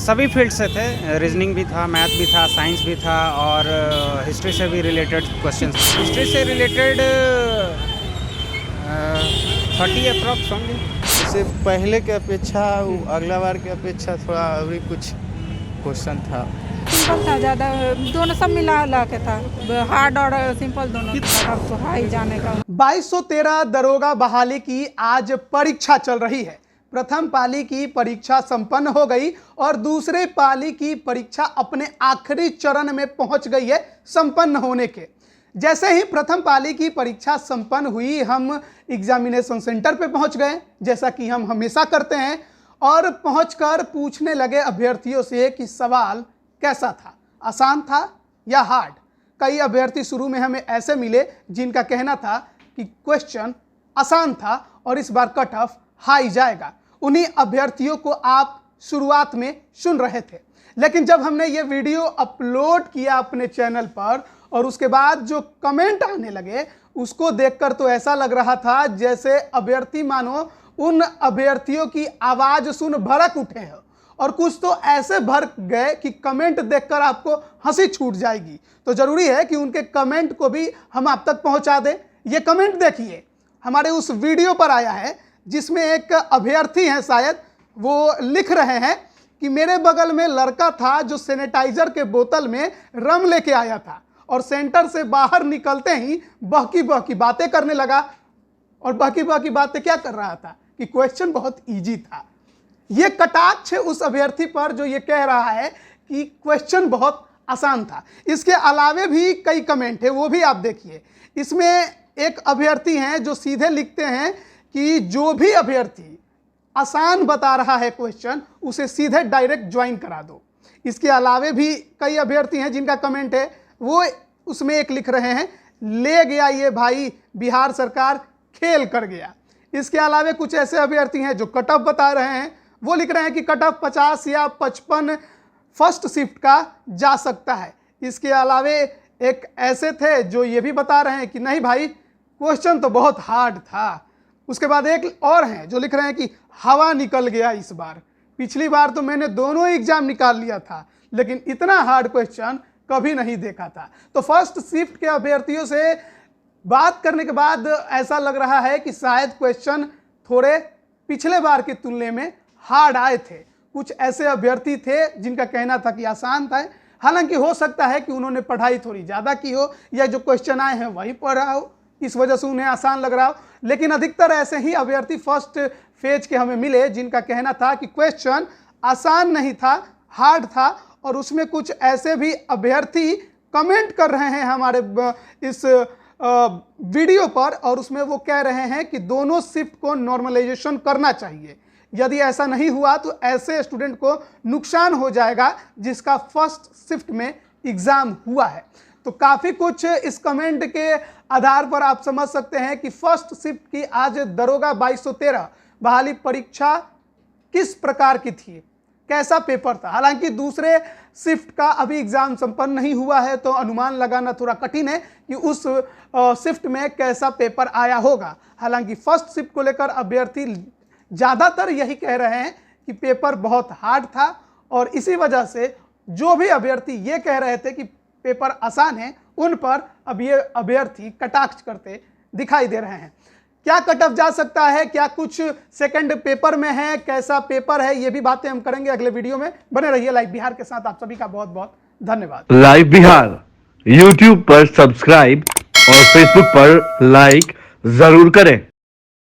सभी फील्ड से थे, रीजनिंग भी था, मैथ भी था, साइंस भी था और हिस्ट्री से भी रिलेटेड क्वेश्चन। हिस्ट्री से रिलेटेड 30 अप्रॉक्स होंगे। इससे पहले के अपेक्षा अगला बार की अपेक्षा थोड़ा अभी कुछ क्वेश्चन था। सिंपल था, ज़्यादा दोनों सब मिला के था, हार्ड और सिंपल दोनों। अब तो हाई जाने का 2213 दरोगा बहाली की आज परीक्षा चल रही है। प्रथम पाली की परीक्षा संपन्न हो गई और दूसरे पाली की परीक्षा अपने आखिरी चरण में पहुंच गई है संपन्न होने के। जैसे ही प्रथम पाली की परीक्षा संपन्न हुई, हम एग्जामिनेशन सेंटर पे पहुंच गए, जैसा कि हम हमेशा करते हैं, और पहुंचकर पूछने लगे अभ्यर्थियों से कि सवाल कैसा था, आसान था या हार्ड। कई अभ्यर्थी शुरू में हमें ऐसे मिले जिनका कहना था कि क्वेश्चन आसान था और इस बार कट ऑफ हाई जाएगा। उन्हीं अभ्यर्थियों को आप शुरुआत में सुन रहे थे, लेकिन जब हमने ये वीडियो अपलोड किया अपने चैनल पर और उसके बाद जो कमेंट आने लगे, उसको देखकर तो ऐसा लग रहा था जैसे अभ्यर्थी मानो उन अभ्यर्थियों की आवाज़ सुन भड़क उठे हैं, और कुछ तो ऐसे भड़क गए कि कमेंट देखकर आपको हंसी छूट जाएगी। तो ज़रूरी है कि उनके कमेंट को भी हम आप तक पहुंचा दें। ये कमेंट देखिए, हमारे उस वीडियो पर आया है जिसमें एक अभ्यर्थी हैं, शायद वो लिख रहे हैं कि मेरे बगल में लड़का था जो सैनिटाइजर के बोतल में रम लेके आया था और सेंटर से बाहर निकलते ही बहकी बहकी बातें करने लगा। और बहकी बहकी बातें क्या कर रहा था कि क्वेश्चन बहुत इजी था। ये कटाक्ष है उस अभ्यर्थी पर जो ये कह रहा है कि क्वेश्चन बहुत आसान था। इसके अलावे भी कई कमेंट है, वो भी आप देखिए। इसमें एक अभ्यर्थी हैं जो सीधे लिखते हैं कि जो भी अभ्यर्थी आसान बता रहा है क्वेश्चन, उसे सीधे डायरेक्ट ज्वाइन करा दो। इसके अलावे भी कई अभ्यर्थी हैं जिनका कमेंट है, वो उसमें एक लिख रहे हैं, ले गया ये भाई बिहार सरकार, खेल कर गया। इसके अलावे कुछ ऐसे अभ्यर्थी हैं जो कट ऑफ बता रहे हैं, वो लिख रहे हैं कि कट ऑफ 50 या 55 फर्स्ट शिफ्ट का जा सकता है। इसके अलावे एक ऐसे थे जो ये भी बता रहे हैं कि नहीं भाई क्वेश्चन तो बहुत हार्ड था। उसके बाद एक और हैं जो लिख रहे हैं कि हवा निकल गया इस बार, पिछली बार तो मैंने दोनों एग्जाम निकाल लिया था लेकिन इतना हार्ड क्वेश्चन कभी नहीं देखा था। तो फर्स्ट शिफ्ट के अभ्यर्थियों से बात करने के बाद ऐसा लग रहा है कि शायद क्वेश्चन थोड़े पिछले बार की तुलना में हार्ड आए थे। कुछ ऐसे अभ्यर्थी थे जिनका कहना था कि आसान था, हालांकि हो सकता है कि उन्होंने पढ़ाई थोड़ी ज़्यादा की हो या जो क्वेश्चन आए हैं वही पढ़ा हो, इस वजह से उन्हें आसान लग रहा हो। लेकिन अधिकतर ऐसे ही अभ्यर्थी फर्स्ट फेज के हमें मिले जिनका कहना था कि क्वेश्चन आसान नहीं था, हार्ड था। और उसमें कुछ ऐसे भी अभ्यर्थी कमेंट कर रहे हैं हमारे इस वीडियो पर, और उसमें वो कह रहे हैं कि दोनों शिफ्ट को नॉर्मलाइजेशन करना चाहिए। यदि ऐसा नहीं हुआ तो ऐसे स्टूडेंट को नुकसान हो जाएगा जिसका फर्स्ट शिफ्ट में एग्ज़ाम हुआ है। तो काफ़ी कुछ इस कमेंट के आधार पर आप समझ सकते हैं कि फर्स्ट शिफ्ट की आज दरोगा 2213 बहाली परीक्षा किस प्रकार की थी, कैसा पेपर था। हालांकि दूसरे शिफ्ट का अभी एग्ज़ाम संपन्न नहीं हुआ है तो अनुमान लगाना थोड़ा कठिन है कि उस शिफ्ट में कैसा पेपर आया होगा। हालांकि फर्स्ट शिफ्ट को लेकर अभ्यर्थी ज़्यादातर यही कह रहे हैं कि पेपर बहुत हार्ड था, और इसी वजह से जो भी अभ्यर्थी ये कह रहे थे कि पेपर आसान है, उन पर अब ये अभ्यर्थी कटाक्ष करते दिखाई दे रहे हैं। क्या कट ऑफ जा सकता है, क्या कुछ सेकंड पेपर में है, कैसा पेपर है, ये भी बातें हम करेंगे अगले वीडियो में। बने रहिए लाइव बिहार के साथ। आप सभी का बहुत बहुत धन्यवाद। लाइव बिहार यूट्यूब पर सब्सक्राइब और फेसबुक पर लाइक जरूर करें।